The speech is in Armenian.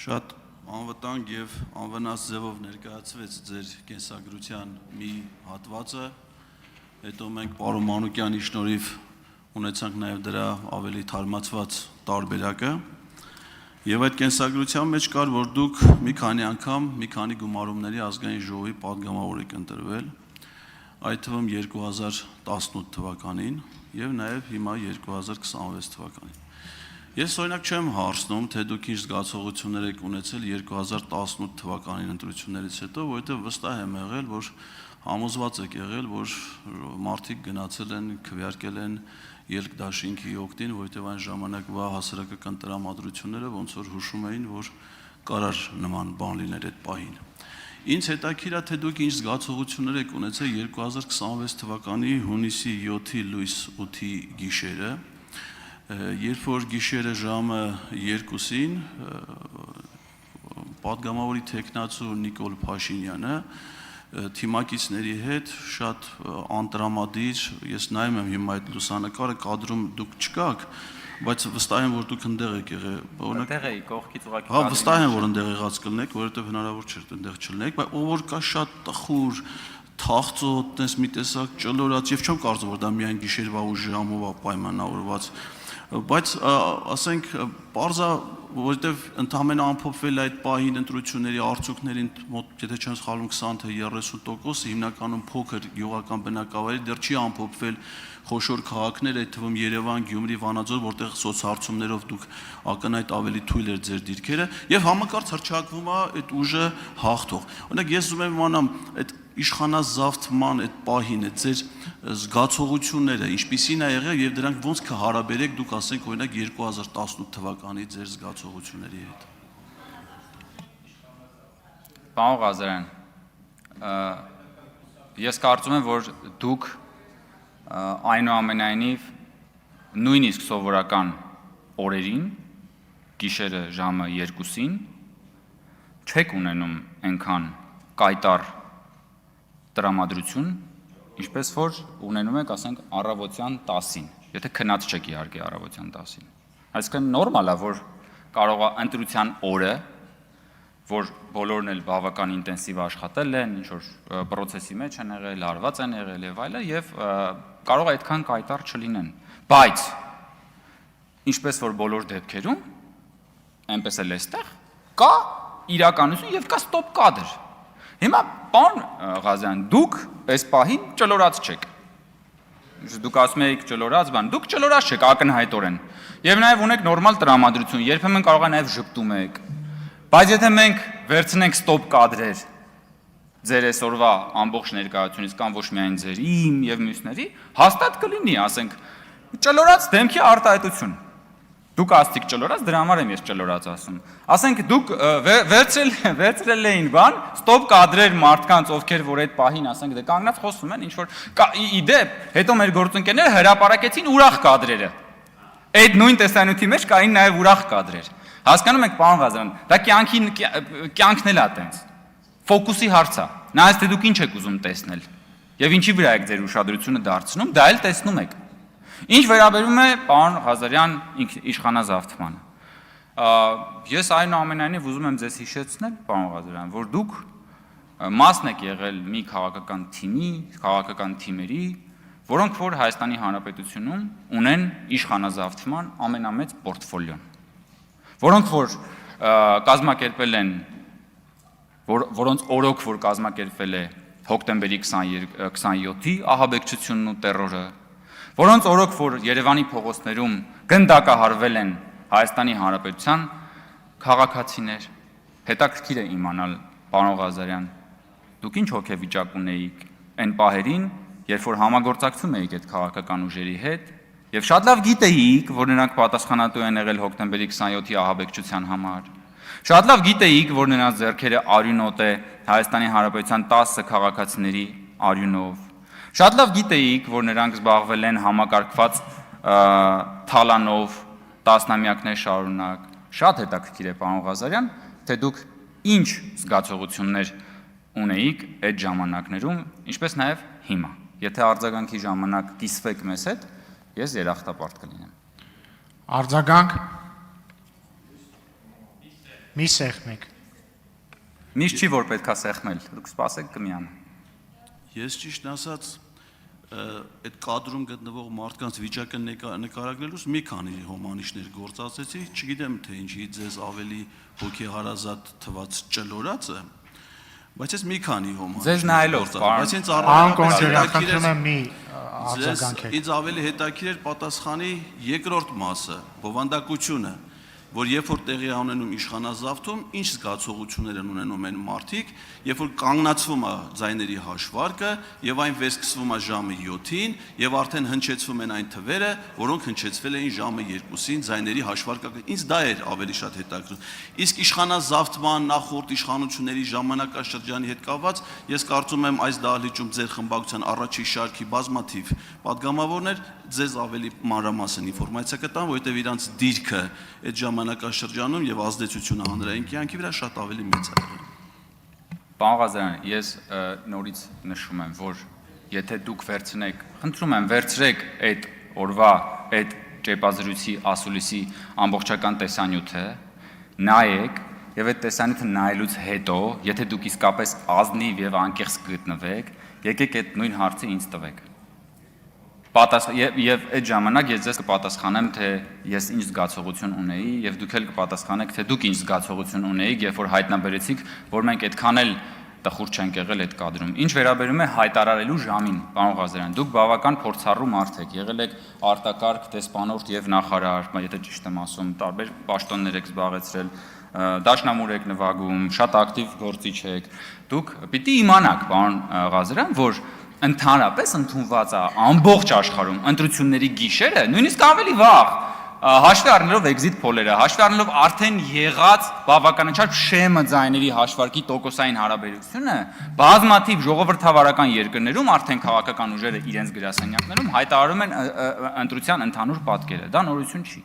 Շատ անվտանգ եւ անվնաս ձևով ներկայացվեց ձեր կենսագրության մի հատվածը, հետո մենք պարոն Մանուկյանի շնորհիվ ունեցանք նաեւ դրա ավելի թարմացված տարբերակը եւ այդ կենսագրության մեջ կար, որ դուք մի քանի անգամ մի քանի գումարումների ազգային ժողովի падգամավոր եք ընտրվել, այդ թվում 2018 թվականին եւ նաեւ հիմա 2026 թվականին։ Ես օրինակ չեմ հարցնում, թե դուք ինչ զգացողություններ եք ունեցել 2018 թվականին ընտրություններից հետո, որովհետև վստահ եմ եղել, որ համոզված եք եղել, որ մարդիկ գնացել են, քվեարկել են ելք դաշինքի օգտին, որովհետև այն ժամանակվա հասարակական տրամադրությունները ոնց որ հուշում էին, որ կարար նման բան լիներ այդ պահին։ Ինձ հետաքրքիր է, թե դուք ինչ զգացողություններ եք ունեցել 2026 թվականի հունիսի 7-ի լույս 8-ի գիշերը, երբ որ գիշերը ժամը 2-ին падգամավորի տեխնացու Նիկոլ Փաշինյանը թիմակիցների հետ շատ անտրամադիր, ես նայում եմ հիմա այդ լուսանկարը, կադրում դուք չկաք, բայց վստահ եմ, որ դուք ընդեղ եք եղել, Ընդեղ էի, կողքից ուղղակի։ Հա, վստահ եմ, որ ընդեղ եղած կլինեք, որովհետև հնարավոր չէ ընդեղ չլինեք, բայց ով որ կա շատ տխուր, թախծոտ, տես մի տեսակ ճլորած, եւ չեմ կարծում, որ դա միայն գիշերվա ու ժամով է պայմանավորված, բայց ասենք պարզա, որովհետև ընդհանրապես ամփոփվել այդ պահին ընտրությունների արդյունքներին մոտ, եթե չեմ սխալվում 20 թե 30%, հիմնականում փոքր գյուղական բնակավայրի դեռ չի ամփոփվել խոշոր քաղաքներ, այդ թվում Երևան, Գյումրի, Վանաձոր, որտեղ սոցհարցումներով դուք ակնհայտ ավելի թույլ էր ձեր դիրքերը, եւ համակարգ հռչակվում է այդ ուժը հաղթող։ Օրինակ ես ուզում եմ իմանամ այդ իշխանազավթման այդ պահին, այդ ձեր զգացողությունները ինչպիսին է եղել եւ դրանք ոնց կհարաբերեք դուք ասենք օրինակ 2018 թվականի ձեր զգացողությունների հետ։ Պարոն Ղազարյան, ես կարծում եմ, որ դուք այնուամենայնիվ նույնիսկ սովորական օրերին, գիշերը ժամը 2-ին չեք ունենում այնքան կայտար տրամադրություն, ինչպես որ ունենում եք, ասենք, առավոտյան 10-ին, եթե քնած չեք իհարկե առավոտյան 10-ին։ Այսինքն նորմալ է, որ կարող է ընտրության օրը, որ բոլորն էլ բավական ինտենսիվ աշխատել են, ինչ որ process-ի մեջ են եղել, հարված են եղել եւ այլն, եւ կարող է այդքան կայտար չլինեն։ Բայց ինչպես որ բոլոր դեպքերում, այնպես էլ էստեղ կա իրականություն եւ կա ստոպ կադր։ Հիմա պարոն Ղազարյան, դուք այս պահին ճլորած չեք։ Դուք ասում եք ճլորած բան, դուք ճլորած չեք ակնհայտորեն։ Եվ նաև ունեք նորմալ տրամադրություն, երբեմն կարող է նաև ժպտում եք։ Բայց եթե մենք վերցնենք ստոպ կադրեր ձեր այսօրվա ամբողջ ներկայությունից կամ ոչ միայն ձեր, իմ եւ մյուսների, հաստատ կլինի, ասենք, ճլորած դեմքի արտահայտություն։ Դուք ասցիք ճլորած, դրա համար եմ ես ճլորած ասում։ Ասենք դուք վերցրել էին բան, ստոպ կադրեր մարդկանց, ովքեր որ այդ պահին, ասենք, դե կանգնած խոսում են, ինչ որ իդեպ, հետո մեր գործընկերները հրապարակեցին ուրախ կադրերը։ Այդ նույն տեսանյութի մեջ կային նաև ուրախ կադրեր։ Հասկանում եք, պարոն Ղազարյան, դա կյանքն էլ է տենց։ Ֆոկուսի հարց է։ Նայած թե դուք ինչ եք ուզում տեսնել։ Եվ ինչի վրա եք ձեր ուշադրությունը դարձնում, դա էլ տեսնում եք։ Ինչ վերաբերում է պարոն Ղազարյան իշխանազավթմանը, ես այնուամենայնիվ ուզում եմ ձեզ հիշեցնել, պարոն Ղազարյան, որ դուք մասն եք եղել մի քաղաքական թիմի, քաղաքական թիմերի, որոնք որ Հայաստանի Հանրապետությունում ունեն իշխանազավթման ամենամեծ պորտֆոլիոն, որոնք որ կազմակերպել են, որոնց օրոք որ կազմակերպվել է հոկտեմբերի 27-ի ահաբեկչությունն ու տերորը, որոնց օրոք որ Երևանի փողոցներում գնդակահարվել են Հայաստանի Հանրապետության քաղաքացիներ, հետաքրքիր է իմանալ, պարոն Ղազարյան, դուք ինչ հոգեվիճակ ունեիք այն պահերին, երբ որ համագործակցում էիք այդ քաղաքական ուժերի հետ, եւ շատ լավ գիտեիք, որ նրանք պատասխանատու են եղել հոկտեմբերի 27-ի ահաբեկչության համար, շատ լավ գիտեիք, որ նրանց ձեռքերը արյունոտ է Հայաստանի Հանրապետության 10 քաղաքացիների արյունով, շատ լավ գիտեիք, որ նրանք զբաղվել են համակարգված թալանով տասնամյակներ շարունակ, շատ հետաքրքիր է, պարոն Ղազարյան, թե դուք ինչ զգացողություններ ունեիք այդ ժամանակներում, ինչպես նաև հիմա։ Եթե արձագանքի ժամանակ կիսվեք մեզ հետ, ես երախտապարտ կլինեմ։ Արձագանք։ Մի սեղմեք։ Միշտ չի որ պետքա սեղմել, դուք սպասեք կմիան։ Ես ճիշտ ասած այդ կադրում գտնվող մարդկանց վիճակը նկարագրելուց մի քանի հոմանիշներ գործածեցի, չգիտեմ թե ինչի ձեզ ավելի հոգեհարազատ թված ճլորացը, բայց ես մի քանի հոմանիշ։ Ձեզ նայելով, բայց ինձ խնդրում եմ մի արձագանքեք։ Ինձ ավելի հետաքրիր էր պատասխանի երկրորդ մասը, բովանդակությունը, որ երբ որ տեղի է ունենում իշխանազավթում, ինչ զգացողություններ են ունենում են մարդիկ, երբ որ կանգնացվում է ձայների հաշվարկը եւ այն վերսկսվում է ժամը 7-ին եւ արդեն հնչեցվում են այն թվերը, որոնք հնչեցվել էին ժամը 2-ին ձայների հաշվարկը։ Ինձ դա էր ավելի շատ հետաքրքրում։ Իսկ իշխանազավթման նախորդ իշխանությունների ժամանակաշրջանի հետ կապված ես կարծում եմ այս դահլիճում ձեր խմբակցության առաջի շարքի բազմաթիվ падգամավորներ ձեզ ավելի մանրամասն ինֆորմացիա կտան, որովհետեւ իրանց դիրքը այդ ժամանակաշրջանում եւ ազդեցությունը հանրային կյանքի վրա շատ ավելի մեծ է եղել։ Պարոն Ղազարյան, ես նորից նշում եմ, որ եթե դուք վերցնեք, խնդրում եմ, վերցրեք այդ օրվա այդ ճեպազրույցի ասուլիսի ամբողջական տեսանյութը, նայեք եւ այդ տեսանյութը նայելուց հետո, եթե դուք իսկապես ազնիվ եւ անկեղծ գտնվեք, եկեք այդ նույն հարցը ինձ տվեք։ Եվ այդ ժամանակ ես ձեզ կպատասխանեմ, թե ես ինչ զգացողություն ունեի եւ դուք էլ կպատասխանեք, թե դուք ինչ զգացողություն ունեիք, երբ որ հայտնաբերեցիք, որ մենք այդքան էլ տխուր չենք եղել այդ կադրում։ Ինչ վերաբերում է հայտարարելու ժամին, պարոն Ղազարյան, դուք բավական փորձառու մարդ եք, եղել եք արտակարգ, տեսփանորդ եւ նախարար, եթե ճիշտ եմ ասում, տարբեր պաշտոններ եք զբաղեցրել, դաշնամուր եք նվագում, շատ ակտիվ գործիչ եք։ Դուք պիտի իմանաք, պարոն Ղազարյան, որ ընդհանրապես ընդունված է ամբողջ աշխարհում ընտրությունների գիշերը, նույնիսկ ավելի վաղ, հաշվի առնելով էքզիտ փոլերը, հաշվի առնելով արդեն եղած բավականաչափ շեմը ձայների հաշվարկի տոկոսային հարաբերությունը, բազմաթիվ ժողովրդավարական երկրներում արդեն քաղաքական ուժերը իրենց գրասենյակներում հայտարարում են ընտրության ընդհանուր պատկերը։ Դա նորություն չի։